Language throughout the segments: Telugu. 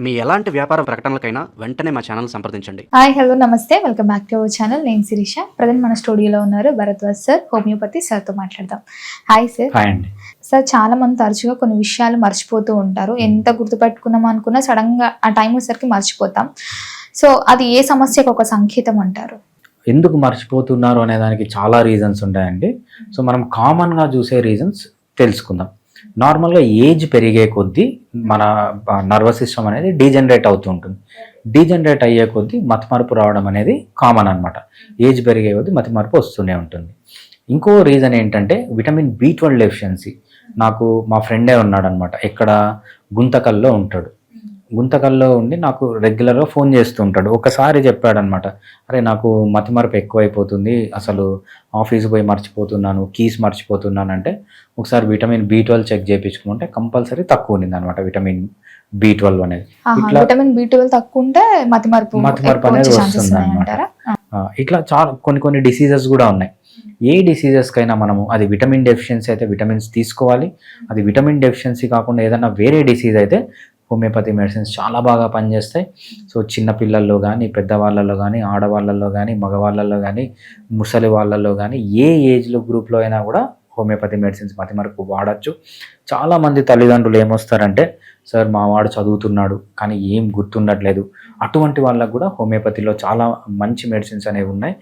మీ ఎలాంటి వ్యాపార ప్రకటనలకైనా వెంటనే మా ఛానల్ సంప్రదించండి. హాయ్ హలో నమస్తే, welcome back to our channel. నేను శిరీష. ప్రజెంట్ మన స్టూడియోలో ఉన్నారు భరద్వాజ్ సార్, హోమియోపతి సార్తో మాట్లాడదాం. Hi sir. హాయ్ అండి. సార్, చాలా మంది తరచుగా కొన్ని విషయాలు మర్చిపోతూ ఉంటారు. ఎంత గుర్తుపెట్టుకుందాం అనుకున్నా సడన్గా ఆ టైం వచ్చేసరికి మర్చిపోతాం. సో అది ఏ సమస్యకు ఒక సంకేతం అంటారు? ఎందుకు మర్చిపోతున్నారు అనే దానికి చాలా రీజన్స్ ఉంటాయండి. సో మనం కామన్గా చూసే రీజన్స్ తెలుసుకుందాం. నార్మల్గా ఏజ్ పెరిగే కొద్దీ మన నర్వస్ సిస్టమ్ అనేది డీజనరేట్ అవుతూ ఉంటుంది. డీజనరేట్ అయ్యే కొద్దీ మతిమరుపు రావడం అనేది కామన్ అనమాట. ఏజ్ పెరిగే కొద్దీ మతిమరుపు వస్తూనే ఉంటుంది. ఇంకో రీజన్ ఏంటంటే విటమిన్ B12 డెఫిషియన్సీ. నాకు మా ఫ్రెండే ఉన్నాడు అనమాట. ఎక్కడ గుంతకల్లో ఉంటాడు. గుంతకల్లో ఉండి నాకు రెగ్యులర్గా ఫోన్ చేస్తూ ఉంటాడు. ఒకసారి చెప్పాడనమాట, అరే నాకు మతిమరుపు ఎక్కువైపోతుంది, అసలు ఆఫీస్ పోయి మర్చిపోతున్నాను, కీస్ మర్చిపోతున్నాను అంటే ఒకసారి విటమిన్ B12 చెక్ చేయించుకుంటే కంపల్సరీ తక్కువ ఉంది అనమాట విటమిన్ B12 అనేది. ఇట్లా విటమిన్ B12 తక్కువ ఉంటే మతిమరుపు అనేది వస్తుంది అనమాట. ఇట్లా చాలా కొన్ని డిసీజెస్ కూడా ఉన్నాయి. ఏ డిసీజెస్కైనా మనము అది విటమిన్ డెఫిషియన్సీ అయితే విటమిన్స్ తీసుకోవాలి. అది విటమిన్ డెఫిషియన్సీ కాకుండా ఏదైనా వేరే డిసీజ్ అయితే హోమియోపతి మెడిసిన్స్ చాలా బాగా పనిచేస్తాయి. సో చిన్నపిల్లల్లో కానీ, పెద్దవాళ్ళలో కానీ, ఆడవాళ్ళల్లో కానీ, మగవాళ్ళల్లో కానీ, ముసలి వాళ్ళల్లో కానీ, ఏ ఏజ్లో గ్రూప్లో అయినా కూడా హోమియోపతి మెడిసిన్స్ మతిమరుపు వాడచ్చు. చాలామంది తల్లిదండ్రులు ఏమొస్తారంటే, సార్ మా వాడు చదువుతున్నాడు కానీ ఏం గుర్తుండట్లేదు. అటువంటి వాళ్ళకు కూడా హోమియోపతిలో చాలా మంచి మెడిసిన్స్ అనేవి ఉన్నాయి.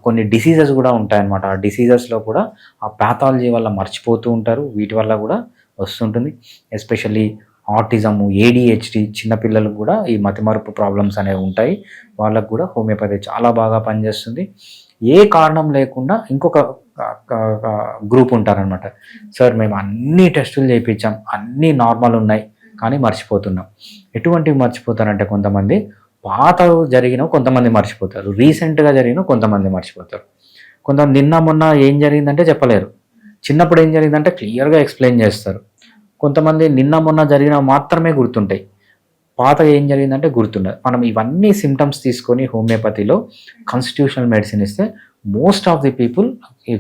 కొన్ని డిసీజెస్ కూడా ఉంటాయన్నమాట. ఆ డిసీజెస్లో కూడా ఆ ప్యాథాలజీ వల్ల మర్చిపోతూ ఉంటారు. వీటి వల్ల కూడా వస్తుంటుంది. ఎస్పెషల్లీ ఆటిజము, ADHD చిన్నపిల్లలకు కూడా ఈ మతిమరుపు ప్రాబ్లమ్స్ అనేవి ఉంటాయి. వాళ్ళకు కూడా హోమియోపతి చాలా బాగా పనిచేస్తుంది. ఏ కారణం లేకుండా ఇంకొక గ్రూప్ ఉంటారనమాట. సార్ మేము అన్ని టెస్టులు చేయించాం, అన్నీ నార్మల్ ఉన్నాయి కానీ మర్చిపోతున్నాం. ఎటువంటివి మర్చిపోతారంటే, కొంతమంది పాత జరిగిన కొంతమంది మర్చిపోతారు, రీసెంట్గా జరిగిన కొంతమంది మర్చిపోతారు. కొంతమంది నిన్న మొన్న ఏం జరిగిందంటే చెప్పలేరు, చిన్నప్పుడు ఏం జరిగిందంటే క్లియర్గా ఎక్స్ప్లెయిన్ చేస్తారు. కొంతమంది నిన్న మొన్న జరిగిన మాత్రమే గుర్తుంటాయి, పాత ఏం జరిగిందంటే గుర్తుండదు. మనం ఇవన్నీ సిమ్టమ్స్ తీసుకొని హోమియోపతిలో కాన్స్టిట్యూషనల్ మెడిసిన్ ఇస్తే మోస్ట్ ఆఫ్ ది పీపుల్,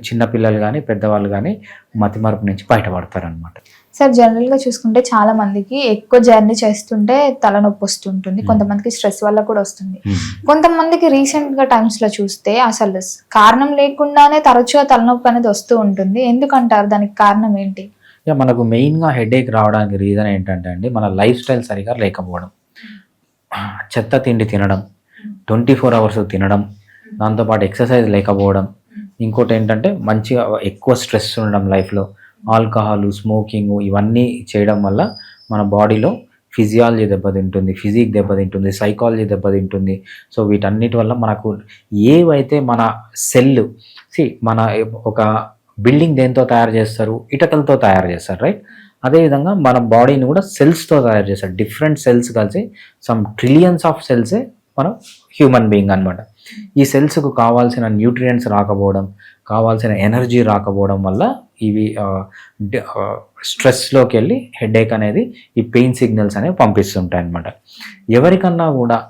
చిన్నపిల్లలు కానీ పెద్దవాళ్ళు కానీ మతిమరుపు నుంచి బయటపడతారనమాట. సార్, జనరల్గా చూసుకుంటే చాలా మందికి ఎక్కువ జర్నీ చేస్తుంటే తలనొప్పి వస్తుంటుంది. కొంతమందికి స్ట్రెస్ వల్ల కూడా వస్తుంది. కొంతమందికి రీసెంట్గా టైమ్స్లో చూస్తే అసలు కారణం లేకుండానే తరచుగా తలనొప్పి అనేది వస్తూ ఉంటుంది. ఎందుకంటారు? దానికి కారణం ఏంటి? మనకు మెయిన్గా హెడేక్ రావడానికి రీజన్ ఏంటంటే అండి, మన లైఫ్ స్టైల్ సరిగా లేకపోవడం. చెత్త తిండి తినడం, 24 hours తినడం, దాంతోపాటు ఎక్సర్సైజ్ లేకపోవడం. ఇంకోటి ఏంటంటే మంచిగా ఎక్కువ స్ట్రెస్ ఉండడం లైఫ్లో, ఆల్కహాల్, స్మోకింగ్ ఇవన్నీ చేయడం వల్ల మన బాడీలో ఫిజియాలజీ దెబ్బతింటుంది, ఫిజిక్ దెబ్బతింటుంది, సైకాలజీ దెబ్బతింటుంది. సో వీటన్నిటి వల్ల మనకు ఏవైతే మన సెల్ మన ఒక బిల్డింగ్ దేంతో తయారు చేస్తారు? ఇటకలతో తయారు చేస్తారు, రైట్? అదేవిధంగా మన బాడీని కూడా సెల్స్తో తయారు చేస్తారు. డిఫరెంట్ సెల్స్ కలిసి సమ్ ట్రిలియన్స్ ఆఫ్ సెల్సే మనం హ్యూమన్ బీయింగ్ అనమాట. ఈ సెల్స్కు కావాల్సిన న్యూట్రియంట్స్ రాకపోవడం, కావాల్సిన ఎనర్జీ రాకపోవడం వల్ల ఇవి స్ట్రెస్లోకి వెళ్ళి హెడేక్ అనేది, ఈ పెయిన్ సిగ్నల్స్ అనేవి పంపిస్తుంటాయి అన్నమాట. ఎవరికన్నా కూడా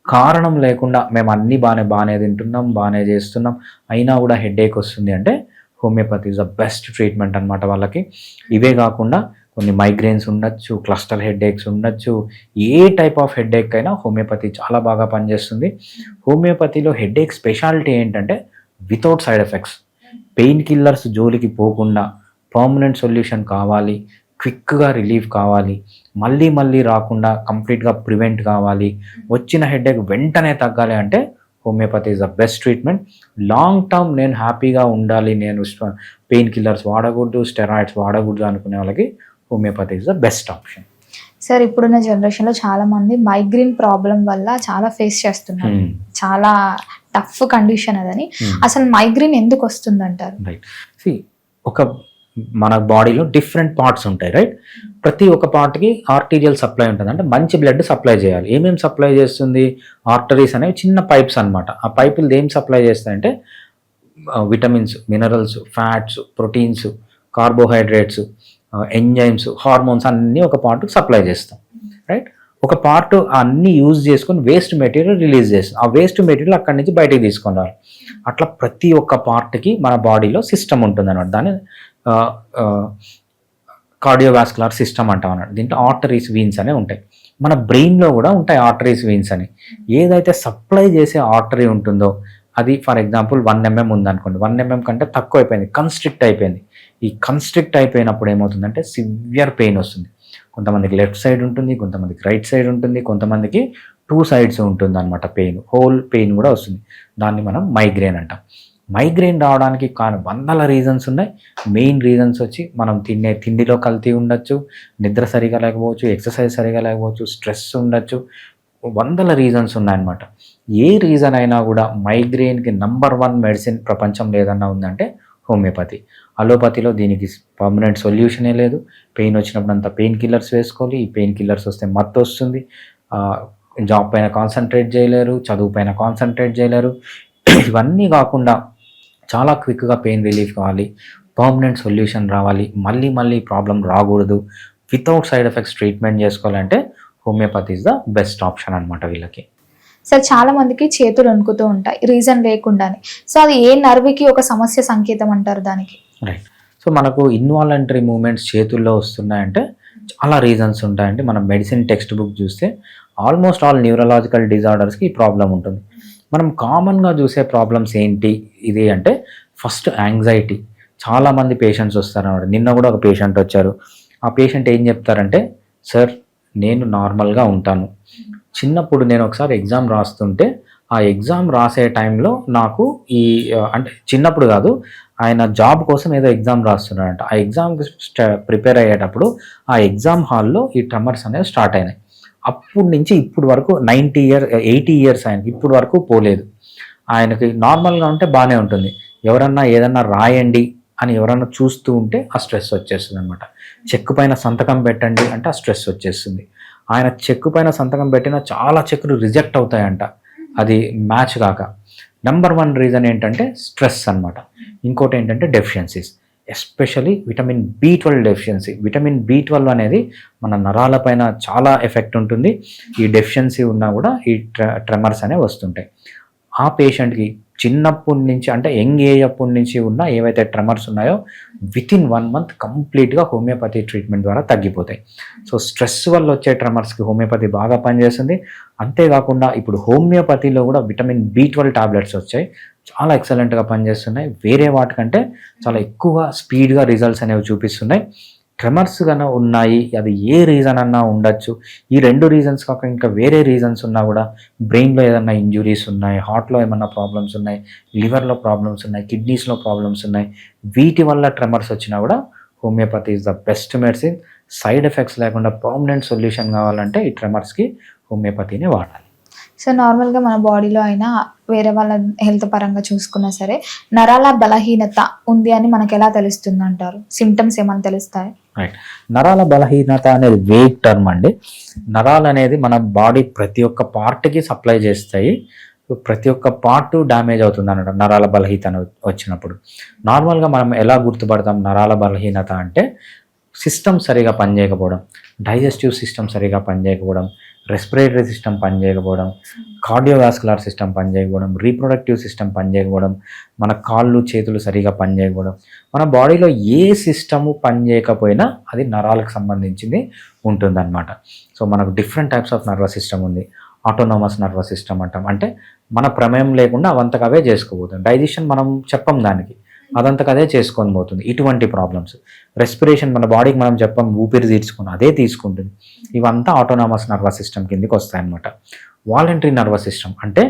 కారణం లేకుండా మేము అన్నీ బాగానే తింటున్నాం, బాగానే చేస్తున్నాం, అయినా కూడా హెడేక్ వస్తుంది అంటే homeopathy is the best treatment అనమాట వాళ్ళకి. ఇవే కాకుండా కొన్ని మైగ్రేన్స్ ఉండొచ్చు, క్లస్టర్ హెడేక్స్ ఉండొచ్చు, ఏ టైప్ ఆఫ్ హెడేక్ అయినా హోమియోపతి చాలా బాగా పనిచేస్తుంది. హోమియోపతిలో హెడేక్ స్పెషాలిటీ ఏంటంటే without side effects. Pain killers జోలికి పోకుండా పర్మనెంట్ సొల్యూషన్ కావాలి, క్విక్గా రిలీఫ్ కావాలి, మళ్ళీ రాకుండా కంప్లీట్గా ప్రివెంట్ కావాలి, వచ్చిన హెడేక్ వెంటనే తగ్గాలి అంటే homeopathy is the best treatment. Long term నేను హ్యాపీగా ఉండాలి, నేను పెయిన్ కిల్లర్స్ వాడకూడదు, స్టెరాయిడ్స్ వాడకూడదు అనుకునే వాళ్ళకి homeopathy is the best option. Sir, ఇప్పుడున్న జనరేషన్లో చాలా మంది మైగ్రేన్ ప్రాబ్లం వల్ల చాలా ఫేస్ చేస్తున్నారు. చాలా టఫ్ కండిషన్ అదని. అసలు మైగ్రేన్ ఎందుకు వస్తుంది అంటారు? రైట్, ఒక మన బాడీలో డిఫరెంట్ పార్ట్స్ ఉంటాయి, రైట్? ప్రతి ఒక్క పార్ట్కి ఆర్టీరియల్ సప్లై ఉంటుంది, అంటే మంచి బ్లడ్ సప్లై చేయాలి. ఏమేమి సప్లై చేస్తుంది? ఆర్టరీస్ అనేవి చిన్న పైప్స్ అనమాట. ఆ పైపులు ఏం సప్లై చేస్తాయంటే vitamins, minerals, fats, proteins, carbohydrates, enzymes, hormones అన్నీ ఒక పార్ట్కి సప్లై చేస్తాం, రైట్? ఒక పార్ట్ అన్నీ యూజ్ చేసుకొని వేస్ట్ మెటీరియల్ రిలీజ్ చేస్తాం. ఆ వేస్ట్ మెటీరియల్ అక్కడి నుంచి బయటకు తీసుకొని రావాలి. అట్లా ప్రతి ఒక్క పార్ట్కి మన బాడీలో సిస్టమ్ ఉంటుంది అనమాట. దాన్ని కార్డియోవాస్కులర్ సిస్టమ్ అంటాం అన్నమాట. దీంట్లో ఆర్టరీస్ వీన్స్ అనే ఉంటాయి. మన బ్రెయిన్లో కూడా ఉంటాయి ఆర్టరీస్ వీన్స్ అని. ఏదైతే సప్లై చేసే ఆర్టరీ ఉంటుందో అది ఫర్ ఎగ్జాంపుల్ 1 mm ఉందనుకోండి, 1 mm కంటే తక్కువ అయిపోయింది, కన్స్ట్రిక్ట్ అయిపోయింది. ఈ కన్స్ట్రిక్ట్ అయిపోయినప్పుడు ఏమవుతుందంటే సివియర్ పెయిన్ వస్తుంది. కొంతమందికి లెఫ్ట్ సైడ్ ఉంటుంది, కొంతమందికి రైట్ సైడ్ ఉంటుంది, కొంతమందికి 2 sides ఉంటుంది అనమాట పెయిన్, హోల్ పెయిన్ కూడా వస్తుంది. దాన్ని మనం మైగ్రేన్ అంటాం. మైగ్రేన్ రావడానికి వందల రీజన్స్ ఉన్నాయి. మెయిన్ రీజన్స్ వచ్చి మనం తినే తిండిలో కల్తీ ఉండొచ్చు, నిద్ర సరిగా లేకపోవచ్చు, ఎక్సర్సైజ్ సరిగా లేకపోవచ్చు, స్ట్రెస్ ఉండొచ్చు, వందల రీజన్స్ ఉన్నాయన్నమాట. ఏ రీజన్ అయినా కూడా మైగ్రేన్కి నంబర్ 1 మెడిసిన్ ప్రపంచంలో ఏదన్నా ఉందంటే హోమియోపతి. అలోపతిలో దీనికి పర్మనెంట్ సొల్యూషనే లేదు. పెయిన్ వచ్చినప్పుడు అంతా పెయిన్ కిల్లర్స్ వేసుకోవాలి. ఈ పెయిన్ కిల్లర్స్ వస్తే మత్తు వస్తుంది, జాబ్ పైన కాన్సన్ట్రేట్ చేయలేరు, చదువు పైన కాన్సన్ట్రేట్ చేయలేరు. ఇవన్నీ కాకుండా చాలా క్విక్గా పెయిన్ రిలీఫ్ కావాలి, పర్మనెంట్ సొల్యూషన్ రావాలి, మళ్ళీ మళ్ళీ ప్రాబ్లం రాకూడదు, వితౌట్ సైడ్ ఎఫెక్ట్స్ ట్రీట్మెంట్ చేసుకోవాలంటే homeopathy is the best option అనమాట వీళ్ళకి. సార్ చాలా మందికి చేతులు వణుకుతూ ఉంటాయి రీజన్ లేకుండానే. సో అది ఏ నర్వ్కి ఒక సమస్య సంకేతం అంటారు దానికి? రైట్. సో మనకు ఇన్వాలంటరీ మూమెంట్స్ చేతుల్లో వస్తున్నాయంటే చాలా రీజన్స్ ఉంటాయండి. మనం మెడిసిన్ టెక్స్ట్ బుక్ చూస్తే ఆల్మోస్ట్ ఆల్ న్యూరలాజికల్ డిజార్డర్స్కి ఈ ప్రాబ్లం ఉంటుంది. మనం కామన్గా చూసే ప్రాబ్లమ్స్ ఏంటి ఇది అంటే ఫస్ట్ యాంగ్జైటీ. చాలామంది పేషెంట్స్ వస్తారన్నమాట. నిన్న కూడా ఒక పేషెంట్ వచ్చారు. ఆ పేషెంట్ ఏం చెప్తారంటే, సార్ నేను నార్మల్గా ఉంటాను, చిన్నప్పుడు నేను ఒకసారి ఎగ్జామ్ రాస్తుంటే ఆ ఎగ్జామ్ రాసే టైంలో నాకు అంటే చిన్నప్పుడు కాదు, ఆయన జాబ్ కోసం ఏదో ఎగ్జామ్ రాస్తున్నాడంట. ఆ ఎగ్జామ్కి ప్రిపేర్ అయ్యేటప్పుడు ఆ ఎగ్జామ్ హాల్లో ఈ ట్రెమర్స్ అనేవి స్టార్ట్ అయినాయి. అప్పటి నుంచి ఇప్పుడు వరకు 80 years ఆయనకి ఇప్పుడు వరకు పోలేదు. ఆయనకి నార్మల్గా ఉంటే బాగానే ఉంటుంది. ఎవరన్నా ఏదన్నా రాయండి అని ఎవరన్నా చూస్తూ ఉంటే ఆ స్ట్రెస్ వచ్చేస్తుంది అనమాట. చెక్కు పైన సంతకం పెట్టండి అంటే ఆ స్ట్రెస్ వచ్చేస్తుంది. ఆయన చెక్కు పైన సంతకం పెట్టిన చాలా చెక్కులు రిజెక్ట్ అవుతాయంట, అది మ్యాచ్ కాక. నెంబర్ 1 రీజన్ ఏంటంటే స్ట్రెస్ అనమాట. ఇంకోటి ఏంటంటే deficiencies, especially vitamin B12 deficiency. Vitamin B12 అనేది మన నరాల పైన చాలా ఎఫెక్ట్ ఉంటుంది. ఈ డెఫిషియన్సీ ఉన్నా కూడా ఈ ట్రెమర్స్ అనేవి వస్తుంటాయి. ఆ పేషెంట్కి చిన్నప్పటి నుంచి అంటే యంగ్ ఏజ్ అప్పటి నుంచి ఉన్న ఏవైతే ట్రెమర్స్ ఉన్నాయో వితిన్ 1 month కంప్లీట్గా హోమియోపతి ట్రీట్మెంట్ ద్వారా తగ్గిపోతాయి. సో స్ట్రెస్ వల్ల వచ్చే ట్రెమర్స్కి హోమియోపతి బాగా పనిచేస్తుంది. అంతేకాకుండా ఇప్పుడు హోమియోపతిలో కూడా విటమిన్ B12 టాబ్లెట్స్ వచ్చాయి, చాలా ఎక్సలెంట్గా పనిచేస్తున్నాయి. వేరే వాటికంటే చాలా ఎక్కువ స్పీడ్గా రిజల్ట్స్ అనేవి చూపిస్తున్నాయి. ట్రెమర్స్ కన్నా ఉన్నాయి, అది ఏ రీజన్ అన్నా ఉండొచ్చు. ఈ 2 రీజన్స్ కాక ఇంకా వేరే రీజన్స్ ఉన్నా కూడా, బ్రెయిన్లో ఏదన్నా ఇంజురీస్ ఉన్నాయి, హార్ట్లో ఏమన్నా ప్రాబ్లమ్స్ ఉన్నాయి, లివర్లో ప్రాబ్లమ్స్ ఉన్నాయి, కిడ్నీస్లో ప్రాబ్లమ్స్ ఉన్నాయి, వీటి వల్ల ట్రెమర్స్ వచ్చినా కూడా homeopathy is the best medicine. Side effects లేకుండా పర్మనెంట్ సొల్యూషన్ కావాలంటే ఈ ట్రెమర్స్కి హోమియోపతిని వాడాలి. సో నార్మల్గా మన బాడీలో అయినా వేరే వాళ్ళ హెల్త్ పరంగా చూసుకున్నా సరే నరాల బలహీనత ఉంది అని మనకు ఎలా తెలుస్తుంది అంటారు? సిమ్టమ్స్ ఏమైనా తెలుస్తాయి? రైట్. నరాల బలహీనత అనేది వేగ్ టర్మ్ అండి. నరాలు అనేది మన బాడీ ప్రతి ఒక్క పార్ట్కి సప్లై చేస్తాయి. ప్రతి ఒక్క పార్ట్ డ్యామేజ్ అవుతుంది అన్నమాట నరాల బలహీనత వచ్చినప్పుడు. నార్మల్గా మనం ఎలా గుర్తుపడతాం నరాల బలహీనత అంటే, సిస్టమ్ సరిగా పనిచేయకపోవడం, డైజెస్టివ్ సిస్టమ్ సరిగా పనిచేయకపోవడం, రెస్పిరేటరీ సిస్టమ్ పనిచేయకపోవడం, కార్డియోవాస్కులర్ సిస్టమ్ పనిచేయకపోవడం, రీప్రొడక్టివ్ సిస్టమ్ పనిచేయకపోవడం, మన కాళ్ళు చేతులు సరిగా పనిచేయకపోవడం. మన బాడీలో ఏ సిస్టము పనిచేయకపోయినా అది నరాలకు సంబంధించింది ఉంటుందన్నమాట. సో మనకు different types of nervous system ఉంది. ఆటోనోమస్ నర్వస్ సిస్టమ్ అంటాం, అంటే మన ప్రమేయం లేకుండా అవంతకు అవే చేసుకోబోతుంది. డైజెషన్ మనం చెప్పం దానికి, అదంతకు అదే చేసుకొని పోతుంది. ఇటువంటి ప్రాబ్లమ్స్. రెస్పిరేషన్ మన బాడీకి మనం చెప్పం, ఊపిరి తీర్చుకుని అదే తీసుకుంటుంది. ఇవంతా ఆటోనామస్ నర్వస్ సిస్టమ్ కిందకి వస్తాయన్నమాట. వాలంటరీ నర్వస్ సిస్టమ్ అంటే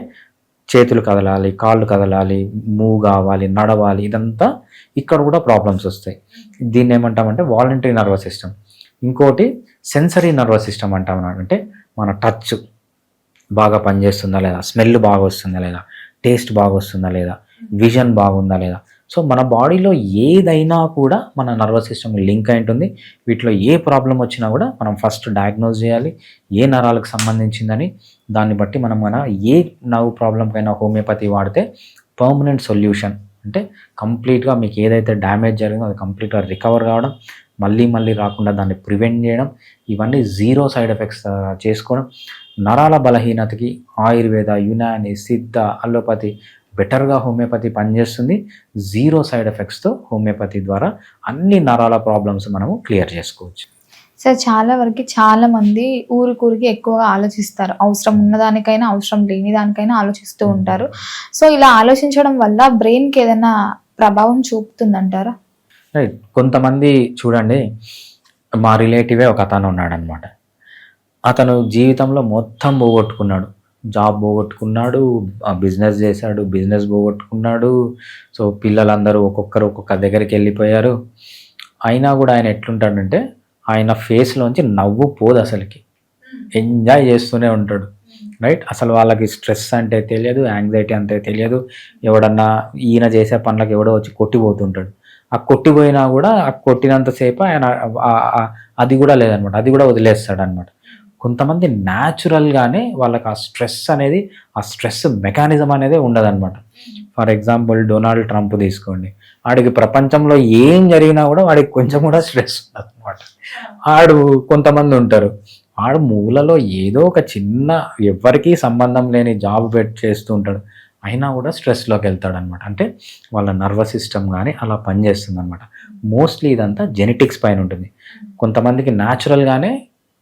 చేతులు కదలాలి, కాళ్ళు కదలాలి, మూవ్ కావాలి, నడవాలి, ఇదంతా ఇక్కడ కూడా ప్రాబ్లమ్స్ వస్తాయి. దీన్ని ఏమంటామంటే వాలంటరీ నర్వస్ సిస్టమ్. ఇంకోటి సెన్సరీ నర్వస్ సిస్టమ్ అంటాం, అంటే మన టచ్ బాగా పనిచేస్తుందా లేదా, స్మెల్ బాగా వస్తుందా లేదా, టేస్ట్ బాగా వస్తుందా లేదా, విజన్ బాగుందా లేదా. సో మన బాడీలో ఏదైనా కూడా మన నర్వస్ సిస్టమ్ లింక్ అయి ఉంటుంది. వీటిలో ఏ ప్రాబ్లం వచ్చినా కూడా మనం ఫస్ట్ డయాగ్నోజ్ చేయాలి, ఏ నరాలకు సంబంధించిందని. దాన్ని బట్టి మనం ఏ నర్వ్ ప్రాబ్లంకైనా హోమియోపతి వాడితే పర్మనెంట్ సొల్యూషన్, అంటే కంప్లీట్గా మీకు ఏదైతే డ్యామేజ్ జరిగిందో అది కంప్లీట్గా రికవర్ కావడం, మళ్ళీ మళ్ళీ రాకుండా దాన్ని ప్రివెంట్ చేయడం, ఇవన్నీ 0 సైడ్ ఎఫెక్ట్స్ చేసుకోవడం. నరాల బలహీనతకి ఆయుర్వేద, యునాని, సిద్ధ, అలోపతి బెటర్గా హోమియోపతి పనిచేస్తుంది. 0 సైడ్ ఎఫెక్ట్స్తో హోమియోపతి ద్వారా అన్ని నరాల ప్రాబ్లమ్స్ మనము క్లియర్ చేసుకోవచ్చు. సార్ చాలా వరకు చాలా మంది ఊరికి ఎక్కువగా ఆలోచిస్తారు. అవసరం ఉన్నదానికైనా అవసరం లేని దానికైనా ఆలోచిస్తూ ఉంటారు. సో ఇలా ఆలోచించడం వల్ల బ్రెయిన్కి ఏదైనా ప్రభావం చూపుతుందంటారా? రైట్. కొంతమంది చూడండి, మా రిలేటివే ఒక అతను ఉన్నాడనమాట. అతను జీవితంలో మొత్తం పోగొట్టుకున్నాడు. జాబ్ పోగొట్టుకున్నాడు, బిజినెస్ చేశాడు, బిజినెస్ పోగొట్టుకున్నాడు. సో పిల్లలందరూ ఒక్కొక్కరు ఒక్కొక్క దగ్గరికి వెళ్ళిపోయారు. అయినా కూడా ఆయన ఎట్లుంటాడంటే ఆయన ఫేస్లోంచి నవ్వు పోదు అసలుకి, ఎంజాయ్ చేస్తూనే ఉంటాడు. రైట్. అసలు వాళ్ళకి స్ట్రెస్ అంటే తెలియదు, యాంగ్జైటీ అంటే తెలియదు. ఎవడన్నా ఈయన చేసే పనులకు ఎవడో వచ్చి కొట్టిపోతుంటాడు. ఆ కొట్టిపోయినా కూడా ఆ కొట్టినంతసేపు ఆయన అది కూడా లేదనమాట, అది కూడా వదిలేస్తాడు అనమాట. కొంతమంది న్యాచురల్గానే వాళ్ళకి ఆ స్ట్రెస్ మెకానిజం అనేది ఉండదన్నమాట. ఫర్ ఎగ్జాంపుల్ డొనాల్డ్ ట్రంప్ తీసుకోండి, వాడికి ప్రపంచంలో ఏం జరిగినా కూడా వాడికి కొంచెం కూడా స్ట్రెస్ ఉండదు అనమాట. ఆడు కొంతమంది ఉంటారు, ఆడు మూలలో ఏదో ఒక చిన్న ఎవరికీ సంబంధం లేని జాబ్ చేస్తూ ఉంటాడు, అయినా కూడా స్ట్రెస్లోకి వెళ్తాడు అనమాట. అంటే వాళ్ళ నర్వస్ సిస్టమ్ కానీ అలా పనిచేస్తుంది అనమాట. మోస్ట్లీ ఇదంతా జెనెటిక్స్ పైన ఉంటుంది. కొంతమందికి న్యాచురల్గానే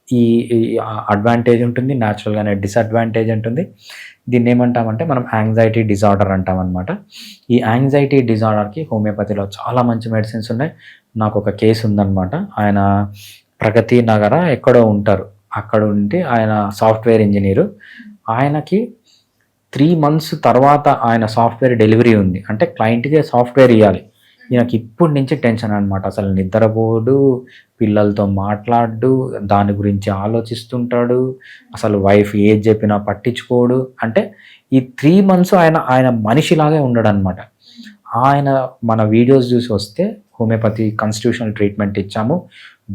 ఈ అడ్వాంటేజ్ ఉంటుంది, న్యాచురల్గానే డిసడ్వాంటేజ్ ఉంటుంది. దీన్ని ఏమంటామంటే మనం యాంగ్జైటీ డిజార్డర్ అంటాం అనమాట. ఈ యాంగ్జైటీ డిజార్డర్కి హోమియోపతిలో చాలా మంచి మెడిసిన్స్ ఉన్నాయి. నాకు ఒక కేసు ఉందన్నమాట. ఆయన ప్రగతి నగర ఎక్కడో ఉంటారు, అక్కడ ఉండి ఆయన సాఫ్ట్వేర్ ఇంజనీరు. ఆయనకి 3 months తర్వాత ఆయన సాఫ్ట్వేర్ డెలివరీ ఉంది, అంటే క్లయింట్కి సాఫ్ట్వేర్ ఇవ్వాలి. ఈయనకి ఇప్పటి నుంచి టెన్షన్ అనమాట. అసలు నిద్రపోడు, పిల్లలతో మాట్లాడు, దాని గురించి ఆలోచిస్తుంటాడు, అసలు వైఫ్ ఏది చెప్పినా పట్టించుకోడు. అంటే ఈ 3 months ఆయన మనిషిలాగే ఉండడు అనమాట. ఆయన మన వీడియోస్ చూసి వస్తే హోమియోపతి కాన్స్టిట్యూషనల్ ట్రీట్మెంట్ ఇచ్చాము.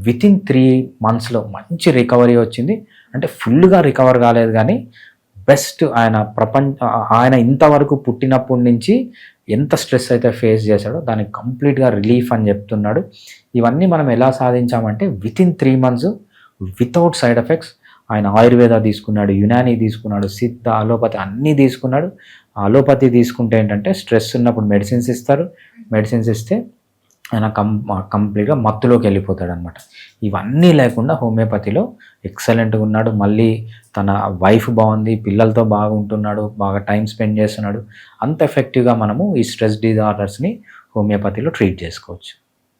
వితిన్ 3 monthsలో మంచి రికవరీ వచ్చింది. అంటే ఫుల్గా రికవర్ కాలేదు కానీ బెస్ట్. ఆయన ఇంతవరకు పుట్టినప్పటి నుంచి ఎంత స్ట్రెస్ అయితే ఫేస్ చేశాడో దానికి కంప్లీట్గా రిలీఫ్ అని చెప్తున్నాడు. ఇవన్నీ మనం ఎలా సాధించామంటే within 3 months without side effects. ఆయన ఆయుర్వేద తీసుకున్నాడు, యునానీ తీసుకున్నాడు, సిద్ధ, అలోపతి అన్నీ తీసుకున్నాడు. అలోపతి తీసుకుంటే ఏంటంటే స్ట్రెస్ ఉన్నప్పుడు మెడిసిన్స్ ఇస్తారు, మెడిసిన్స్ ఇస్తే ఆయన కంప్లీట్గా మత్తులోకి వెళ్ళిపోతాడు అనమాట. ఇవన్నీ లేకుండా హోమియోపతిలో ఎక్సలెంట్గా ఉన్నాడు. మళ్ళీ తన వైఫ్ బాగుంది, పిల్లలతో బాగుంటున్నాడు, బాగా టైం స్పెండ్ చేస్తున్నాడు. అంత ఎఫెక్టివ్గా మనము ఈ స్ట్రెస్ డిజార్డర్స్ని హోమియోపతిలో ట్రీట్ చేసుకోవచ్చు.